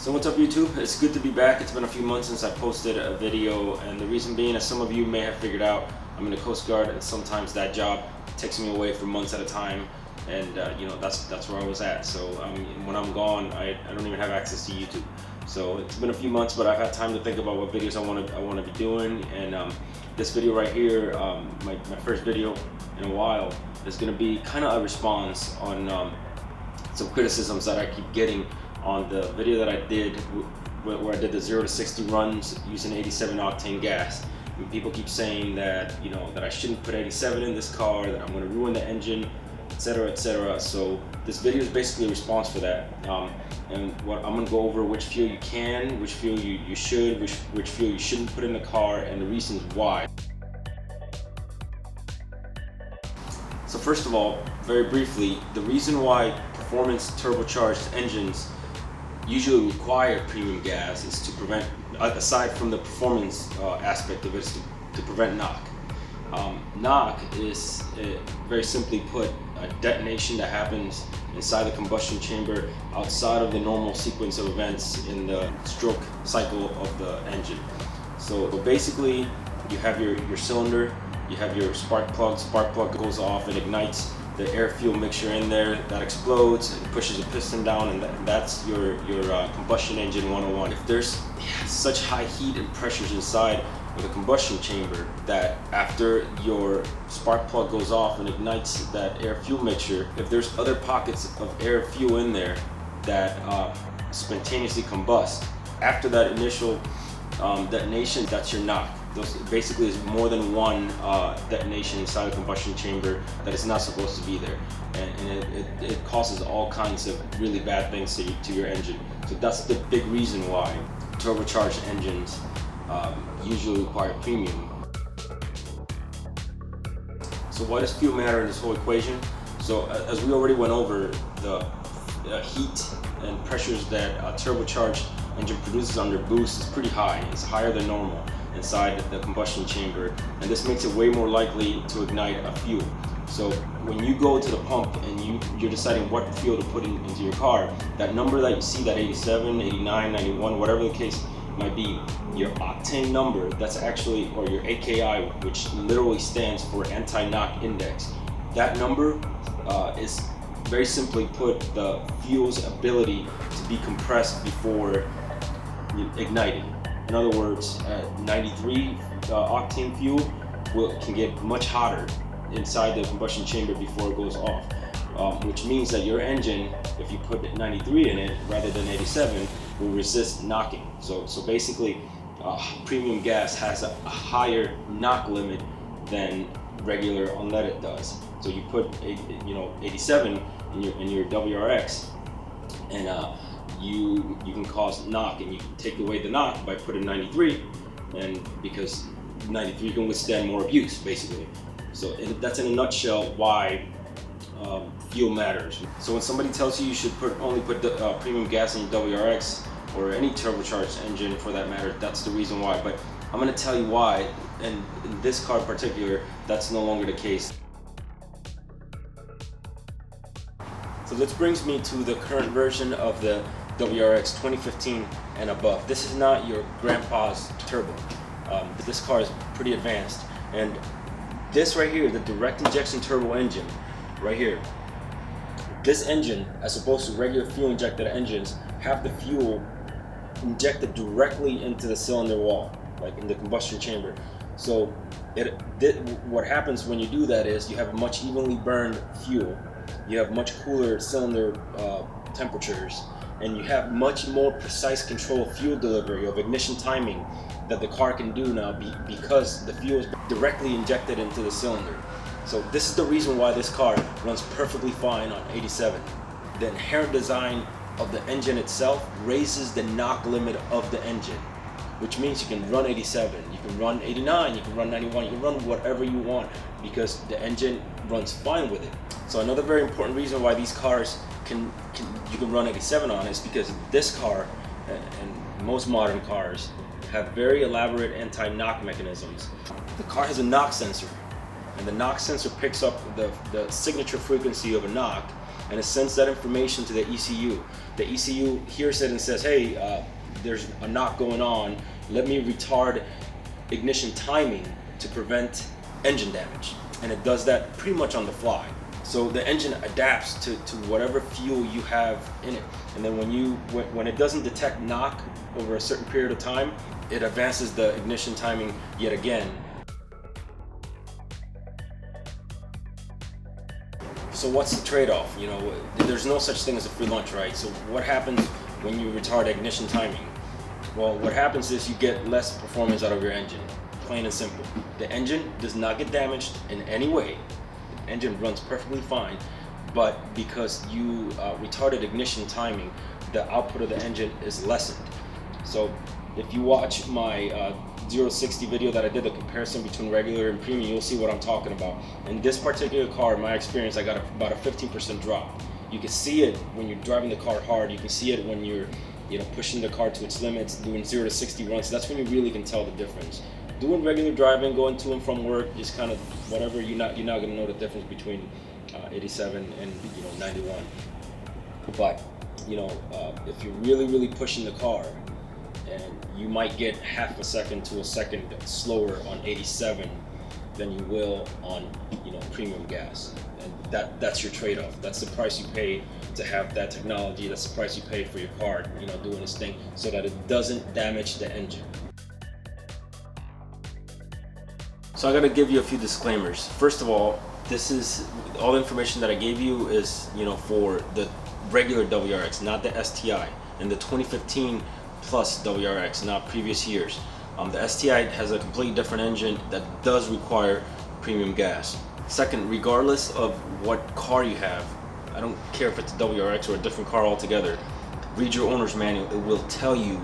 So what's up YouTube? It's good to be back. It's been a few months since I posted a video, and the reason being, as some of you may have figured out, I'm in the Coast Guard, and sometimes that job takes me away for months at a time, and you know, that's where I was at. So when I'm gone, I don't even have access to YouTube. So it's been a few months, but I've had time to think about what videos I want to be doing, and this video right here, my first video in a while, is going to be kind of a response on some criticisms that I keep getting on the video that I did where I did the 0 to 60 runs using 87 octane gas. And people keep saying that, you know, that I shouldn't put 87 in this car, that I'm going to ruin the engine, etc., etc. So this video is basically a response for that. And what I'm going to go over which fuel you can, which fuel you should, which fuel you shouldn't put in the car, and the reasons why. So first of all, very briefly, the reason why performance turbocharged engines usually require premium gas is to prevent, aside from the performance aspect of it, is to prevent knock. Knock is, very simply put, a detonation that happens inside the combustion chamber outside of the normal sequence of events in the stroke cycle of the engine. So basically, you have your cylinder, you have your spark plug goes off and ignites the air-fuel mixture in there, that explodes, it pushes a piston down, and that's your combustion engine 101. If there's such high heat and pressures inside of the combustion chamber that after your spark plug goes off and ignites that air-fuel mixture, if there's other pockets of air-fuel in there that spontaneously combust, after that initial detonation, that's your knock. Those basically is more than one detonation inside the combustion chamber that is not supposed to be there, and it causes all kinds of really bad things to your engine. So that's the big reason why turbocharged engines usually require premium. So why does fuel matter in this whole equation? So as we already went over, the heat and pressures that a turbocharged engine produces under boost is pretty high. It's higher than normal inside the combustion chamber, and this makes it way more likely to ignite a fuel. So when you go to the pump and you're deciding what fuel to put into your car, that number that you see, that 87, 89, 91, whatever the case might be, your octane number, that's actually, or your AKI, which literally stands for anti-knock index. That number is, very simply put, the fuel's ability to be compressed before igniting. In other words, 93 octane fuel can get much hotter inside the combustion chamber before it goes off, which means that your engine, if you put 93 in it rather than 87, will resist knocking. So basically, premium gas has a higher knock limit than regular unleaded does. So you put 87 in your WRX, and you can cause knock, and you can take away the knock by putting 93, and because 93 can withstand more abuse, basically. So that's in a nutshell why fuel matters. So when somebody tells you should only put premium gas in your WRX, or any turbocharged engine for that matter, that's the reason why. But I'm going to tell you why, and in this car in particular, that's no longer the case. So this brings me to the current version of the WRX 2015 and above. This is not your grandpa's turbo. This car is pretty advanced, and this right here, the direct injection turbo engine right here, this engine, as opposed to regular fuel injected engines, have the fuel injected directly into the cylinder wall, like in the combustion chamber. So what happens when you do that is you have much evenly burned fuel, you have much cooler cylinder temperatures, and you have much more precise control of fuel delivery, of ignition timing, that the car can do now because the fuel is directly injected into the cylinder. So this is the reason why this car runs perfectly fine on 87. The inherent design of the engine itself raises the knock limit of the engine, which means you can run 87, you can run 89, you can run 91, you can run whatever you want because the engine runs fine with it. So another very important reason why these cars you can run 87 on is because this car and most modern cars have very elaborate anti-knock mechanisms. The car has a knock sensor, and the knock sensor picks up the signature frequency of a knock, and it sends that information to the ECU. The ECU hears it and says, hey, there's a knock going on, let me retard ignition timing to prevent engine damage. And it does that pretty much on the fly. So the engine adapts to whatever fuel you have in it. And then when it doesn't detect knock over a certain period of time, it advances the ignition timing yet again. So what's the trade-off? You know, there's no such thing as a free lunch, right? So what happens when you retard ignition timing? Well, what happens is you get less performance out of your engine, plain and simple. The engine does not get damaged in any way. The engine runs perfectly fine, but because you retarded ignition timing, the output of the engine is lessened. So if you watch my 0 to 60 video that I did, the comparison between regular and premium, you'll see what I'm talking about. In this particular car, in my experience, I got about a 15% drop. You can see it when you're driving the car hard. You can see it when you're pushing the car to its limits, doing 0 to 60 runs. That's when you really can tell the difference. Doing regular driving, going to and from work, just kind of whatever, you're not gonna know the difference between 87 and 91. But if you're really pushing the car, and you might get half a second to a second slower on 87 than you will on premium gas, and that's your trade-off. That's the price you pay to have that technology. That's the price you pay for your car doing its thing, so that it doesn't damage the engine. So I got to give you a few disclaimers. First of all, this is all the information that I gave you is for the regular WRX, not the STI, and the 2015 plus WRX, not previous years. The STI has a completely different engine that does require premium gas. Second, regardless of what car you have, I don't care if it's a WRX or a different car altogether, read your owner's manual. It will tell you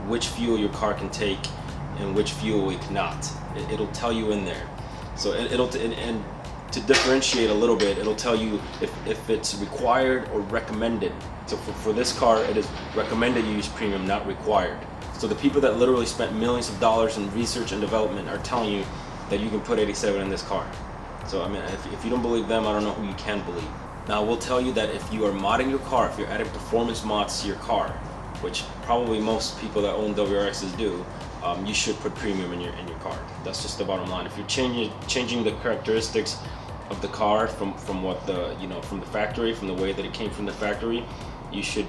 which fuel your car can take and which fuel it cannot. It'll tell you in there. So and to differentiate a little bit, it'll tell you if it's required or recommended. So for this car, it is recommended you use premium, not required. So the people that literally spent millions of dollars in research and development are telling you that you can put 87 in this car. So I mean, if you don't believe them, I don't know who you can believe. Now I will tell you that if you are modding your car, if you're adding performance mods to your car, which probably most people that own WRXs do, you should put premium in your car. That's just the bottom line. If you're changing the characteristics of the car from what the from the factory, from the way that it came from the factory, you should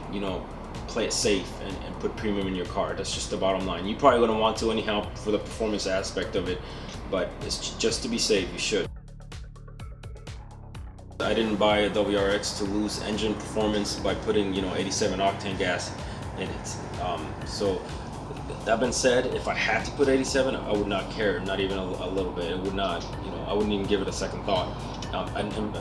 play it safe and put premium in your car. That's just the bottom line. You probably wouldn't want to anyhow for the performance aspect of it, but it's just to be safe, you should. I didn't buy a WRX to lose engine performance by putting 87 octane gas in it. So that being said, if I had to put 87, I would not care, not even a little bit. It would not, I wouldn't even give it a second thought.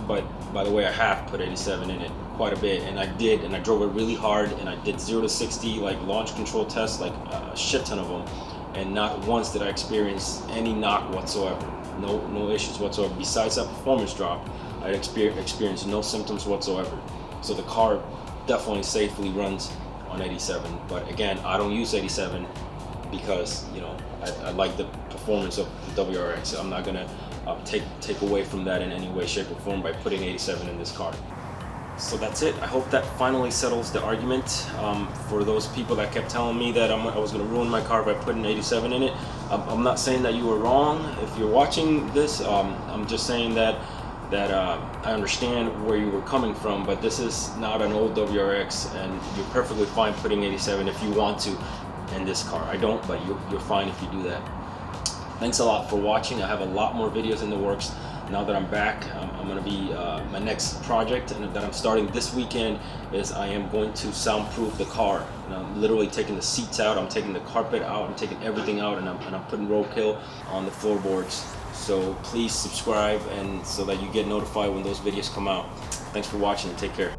But by the way, I have put 87 in it quite a bit, and I did, and I drove it really hard, and I did 0 to 60 like launch control tests, like a shit ton of them, and not once did I experience any knock whatsoever. No issues whatsoever. Besides that performance drop, I experienced no symptoms whatsoever. So the car definitely safely runs on 87. But again, I don't use 87 because I like the performance of the WRX. I'm not gonna take away from that in any way, shape, or form by putting 87 in this car. So that's it. I hope that finally settles the argument. For those people that kept telling me that I was going to ruin my car by putting 87 in it, I'm not saying that you were wrong. If you're watching this, I'm just saying that I understand where you were coming from, but this is not an old WRX, and you're perfectly fine putting 87 if you want to in this car. I don't, but you're fine if you do that. Thanks a lot for watching. I have a lot more videos in the works. Now that I'm back, I'm going to be, my next project and that I'm starting this weekend is I am going to soundproof the car. And I'm literally taking the seats out, I'm taking the carpet out, I'm taking everything out, and I'm putting roadkill on the floorboards. So please subscribe and so that you get notified when those videos come out. Thanks for watching and take care.